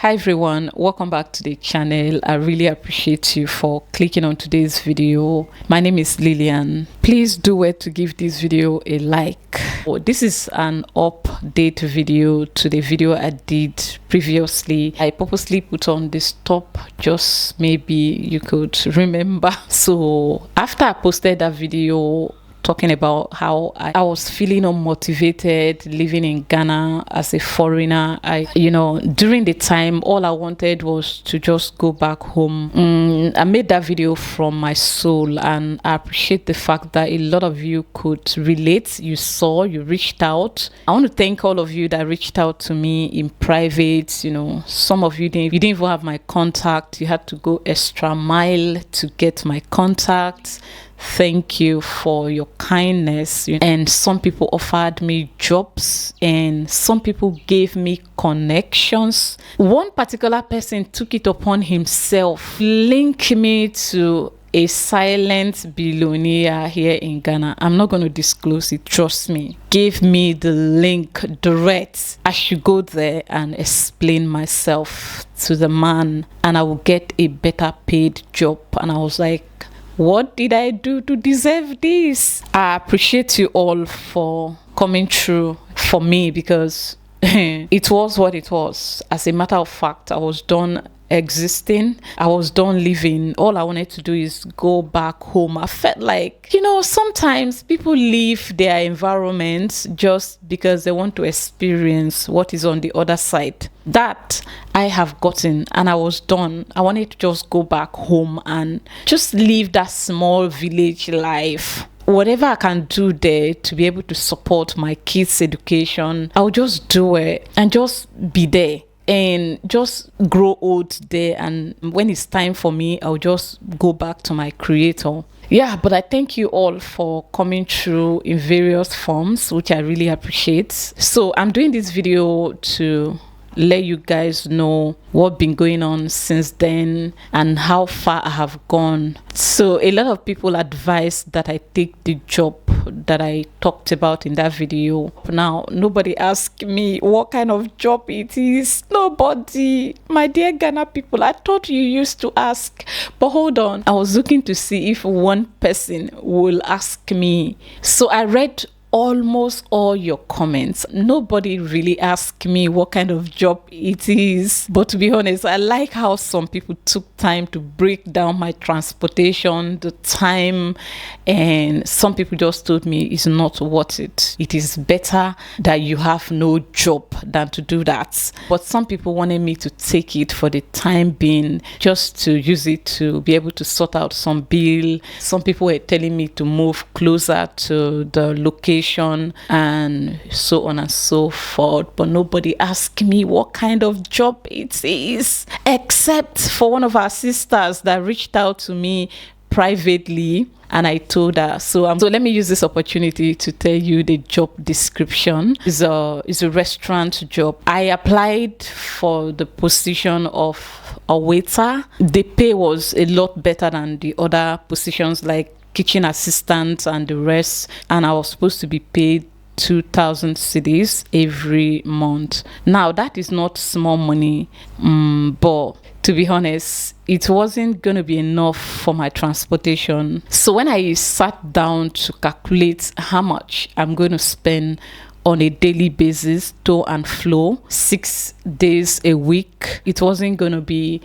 Hi everyone, welcome back to the channel. I really appreciate you for clicking on today's video. My name is Lillian. Please do it to give this video a like. This is an update video to the video I did previously. I purposely put on this top just maybe you could remember. So after I posted that video talking about how I was feeling unmotivated living in Ghana as a foreigner. During the time, all I wanted was to just go back home. I made that video from my soul, and I appreciate the fact that a lot of you could relate. You reached out. I want to thank all of you that reached out to me in private. Some of you didn't even have my contact. You had to go extra mile to get my contact. Thank you for your kindness. And some people offered me jobs, and some people gave me connections. One particular person took it upon himself, link me to a silent billionaire here in Ghana. I'm not going to disclose it, trust me. Gave me the link direct. I should go there and explain myself to the man, and I will get a better paid job. And I was like, what did I do to deserve this? I appreciate you all for coming through for me, because it was what it was. As a matter of fact, I was done existing. I was done living. All I wanted to do is go back home. I felt like, sometimes people leave their environment just because they want to experience what is on the other side. That I have gotten, and I was done. I wanted to just go back home and just live that small village life. Whatever I can do there to be able to support my kids' education, I'll just do it and just be there and just grow old there. And when it's time for me, I'll just go back to my creator. Yeah, but I thank you all for coming through in various forms, which I really appreciate. So I'm doing this video to let you guys know what's been going on since then and how far I have gone. So a lot of people advise that I take the job that I talked about in that video. Now, nobody asked me what kind of job it is. Nobody. My dear Ghana people, I thought you used to ask. But hold on. I was looking to see if one person will ask me. So I read almost all your comments. Nobody really asked me what kind of job it is, but to be honest, I like how some people took time to break down my transportation, the time, and some people just told me it's not worth it. It is better that you have no job than to do that. But some people wanted me to take it for the time being, just to use it to be able to sort out some bill. Some people were telling me to move closer to the location and so on and so forth, but nobody asked me what kind of job it is, except for one of our sisters that reached out to me privately, and I told her. So let me use this opportunity to tell you the job description. It's a restaurant job. I applied for the position of a waiter. The pay was a lot better than the other positions like kitchen assistant and the rest, and I was supposed to be paid 2,000 cedis every month. Now that is not small money, but to be honest, it wasn't going to be enough for my transportation. So when I sat down to calculate how much I'm going to spend on a daily basis, to and fro, 6 days a week, it wasn't going to be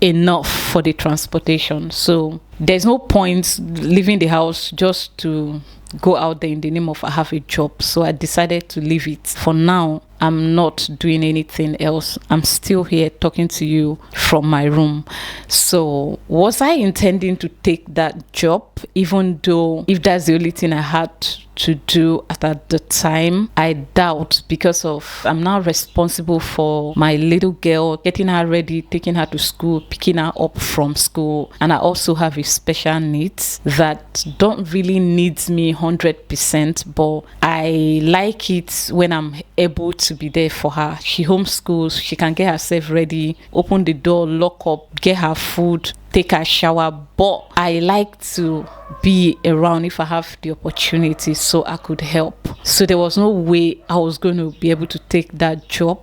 enough for the transportation. So there's no point leaving the house just to go out there in the name of I have a job. So I decided to leave it. For now, I'm not doing anything else. I'm still here talking to you from my room. So was I intending to take that job, even though if that's the only thing I had to do at the time? I doubt, because of I'm now responsible for my little girl, getting her ready, taking her to school, picking her up from school, and I also have a special needs that don't really need me 100%, but I like it when I'm able to be there for her. She homeschools, she can get herself ready, open the door, lock up, get her food, take a shower, but I like to be around if I have the opportunity so I could help. So there was no way I was going to be able to take that job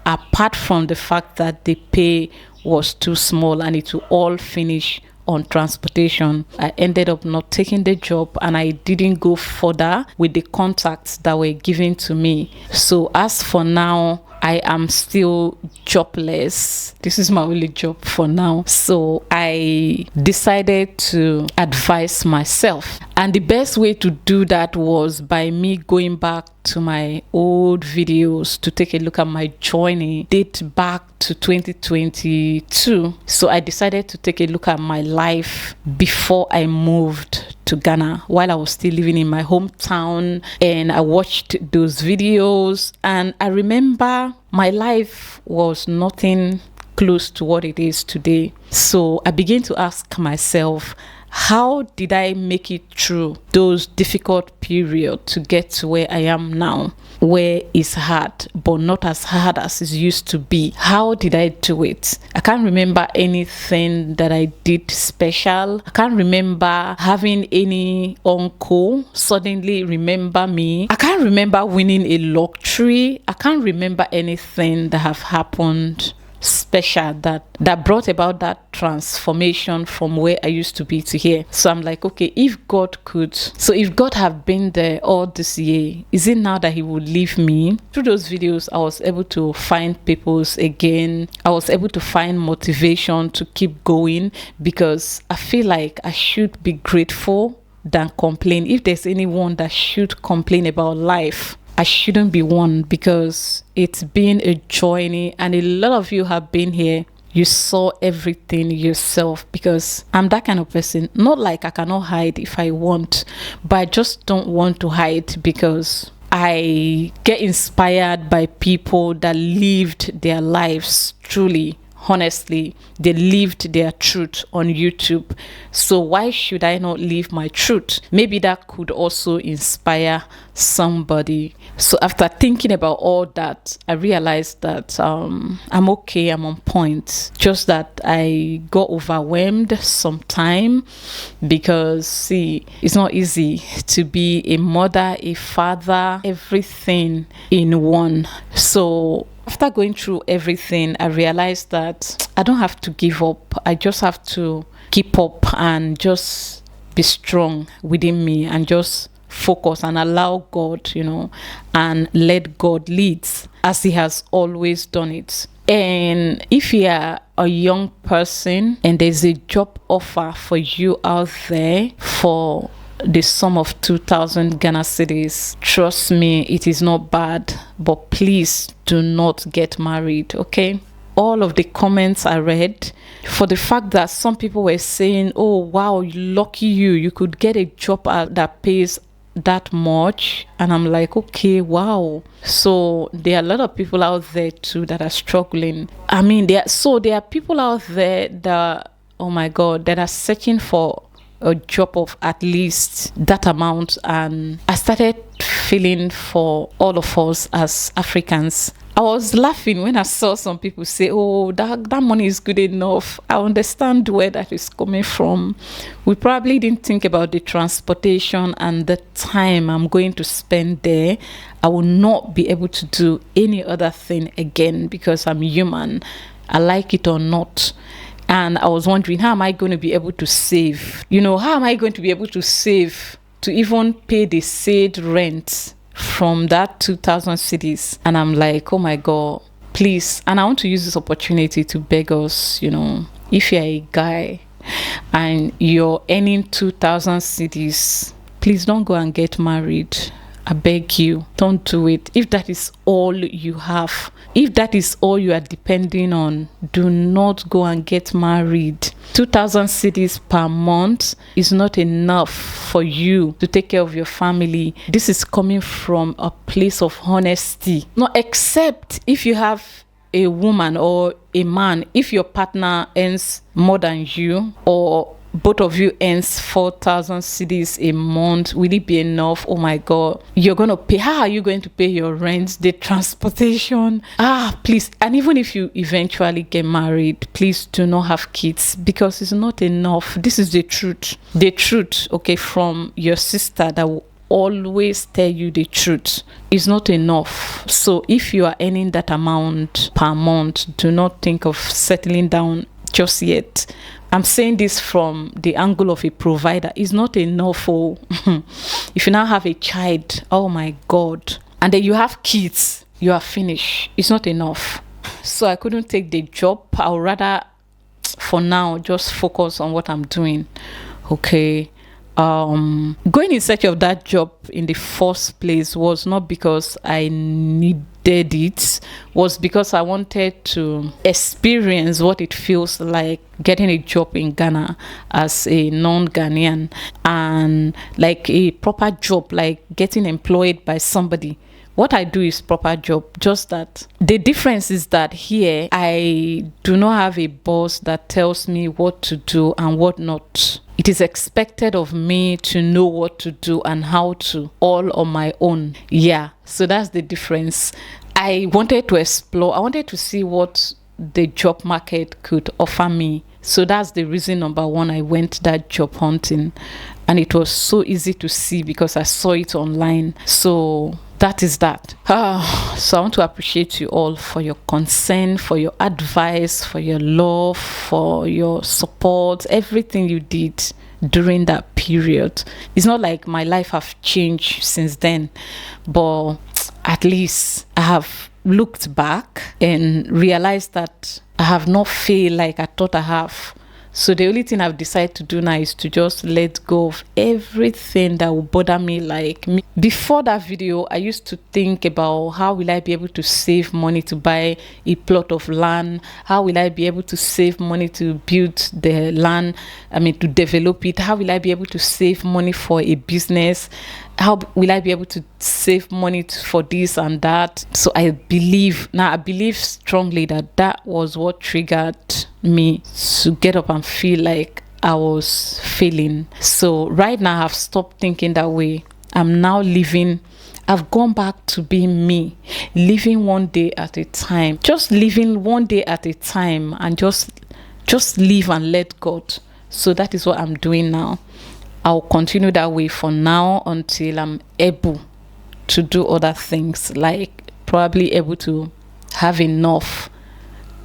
apart from the fact that the pay was too small and it will all finish on transportation, I ended up not taking the job, and I didn't go further with the contacts that were given to me. So as for now, I am still jobless. This is my only job for now. So I decided to advise myself. And the best way to do that was by me going back to my old videos to take a look at my journey, date back to 2022. So I decided to take a look at my life before I moved to Ghana, while I was still living in my hometown, and I watched those videos, and I remember my life was nothing close to what it is today. So I began to ask myself, how did I make it through those difficult periods to get to where I am now, where it's hard, but not as hard as it used to be? How did I do it? I can't remember anything that I did special. I can't remember having any uncle suddenly remember me. I can't remember winning a lottery. I can't remember anything that have happened special that brought about that transformation from where I used to be to here. So I'm like, okay, if God have been there all this year, is it now that he would leave me? Through those videos, I was able to find purpose again. I was able to find motivation to keep going, because I feel like I should be grateful than complain. If there's anyone that should complain about life, I shouldn't be one, because it's been a journey, and a lot of you have been here. You saw everything yourself, because I'm that kind of person. Not like I cannot hide if I want, but I just don't want to hide, because I get inspired by people that lived their lives truly. Honestly, they lived their truth on YouTube. So why should I not live my truth? Maybe that could also inspire somebody. So after thinking about all that, I realized that I'm okay, I'm on point. Just that I got overwhelmed sometime, because see, it's not easy to be a mother, a father, everything in one. So after going through everything, I realized that I don't have to give up. I just have to keep up and just be strong within me, and just focus and allow God, and let God lead as he has always done it. And if you are a young person and there's a job offer for you out there for the sum of 2,000 Ghana cedis, trust me, it is not bad, but please do not get married, okay? All of the comments I read, for the fact that some people were saying, oh wow, lucky you could get a job that pays that much, and I'm like, okay, wow. So there are a lot of people out there too that are struggling. I mean, there are people out there that, oh my God, that are searching for a job of at least that amount. And I started feeling for all of us as Africans. I was laughing when I saw some people say, oh, that money is good enough. I understand where that is coming from. We probably didn't think about the transportation and the time I'm going to spend there. I will not be able to do any other thing again, because I'm human. I like it or not. And I was wondering, how am I going to be able to save? How am I going to be able to save to even pay the said rent from that 2,000 cedis? And I'm like, oh my God, please. And I want to use this opportunity to beg us, if you're a guy and you're earning 2,000 cedis, please don't go and get married. I beg you, don't do it. If that is all you have, if that is all you are depending on, do not go and get married. 2,000 cedis per month is not enough for you to take care of your family. This is coming from a place of honesty. No, except if you have a woman or a man, if your partner earns more than you, or both of you earns 4,000 cedis a month, will it be enough? Oh my God, you're going to pay. How are you going to pay your rent, the transportation? Please. And even if you eventually get married, please do not have kids, because it's not enough. This is the truth, okay, from your sister that always tell you the truth. It's not enough. So if you are earning that amount per month, do not think of settling down just yet. I'm saying this from the angle of a provider. It's not enough. Oh, if you now have a child, oh my God, and then you have kids, you are finished. It's not enough. So I couldn't take the job. I would rather, for now, just focus on what I'm doing. Okay. Going in search of that job in the first place was not because I needed it, was because I wanted to experience what it feels like getting a job in Ghana as a non-Ghanaian, and like a proper job, like getting employed by somebody. What I do is proper job, just that the difference is that here I do not have a boss that tells me what to do and what not. It is expected of me to know what to do and how to, all on my own. Yeah, so that's the difference. I wanted to explore, I wanted to see what the job market could offer me. So that's the reason number one, I went that job hunting, and it was so easy to see because I saw it online. So that is that. So I want to appreciate you all for your concern, for your advice, for your love, for your support, everything you did during that period. It's not like my life have changed since then, but at least I have looked back and realized that I have not failed like I thought I have. So the only thing I've decided to do now is to just let go of everything that will bother me. Like me. Before that video, I used to think about how will I be able to save money to buy a plot of land? How will I be able to save money to build the land? To develop it. How will I be able to save money for a business? How will I be able to save money for this and that? So I believe strongly that that was what triggered me to get up and feel like I was failing. So right now I've stopped thinking that way. I'm now living, I've gone back to being me, living one day at a time, just living one day at a time, and just live and let God. So that is what I'm doing now. I'll continue that way for now until I'm able to do other things, like probably able to have enough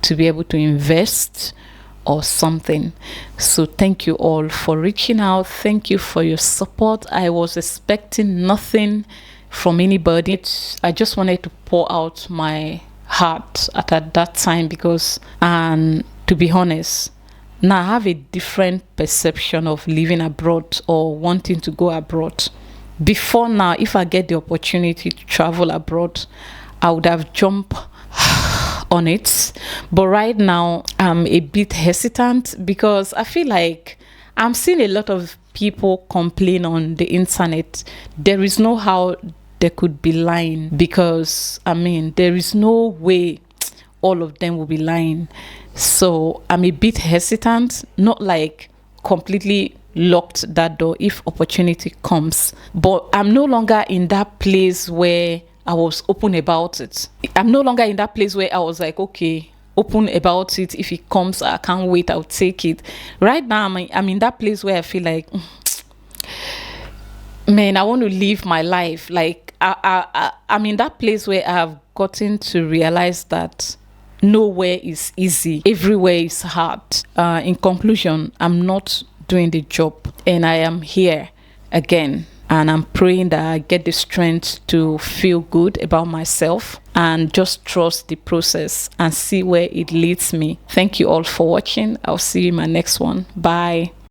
to be able to invest or something. So thank you all for reaching out. Thank you for your support. I was expecting nothing from anybody. I just wanted to pour out my heart at that time because, and to be honest, now I have a different perception of living abroad or wanting to go abroad. Before now, if I get the opportunity to travel abroad, I would have jumped on it. But right now, I'm a bit hesitant because I feel like I'm seeing a lot of people complain on the internet. There is no how they could be lying because, there is no way all of them will be lying. So I'm a bit hesitant, not like completely locked that door if opportunity comes, but I'm no longer in that place where I was open about it. I'm no longer in that place where I was like, okay, open about it. If it comes, I can't wait, I'll take it. Right now, I'm in that place where I feel like, man, I want to live my life. Like I'm in that place where I've gotten to realize that nowhere is easy, everywhere is hard. In conclusion, I'm not doing the job and I am here again, and I'm praying that I get the strength to feel good about myself and just trust the process and see where it leads me. Thank you all for watching. I'll see you in my next one. Bye.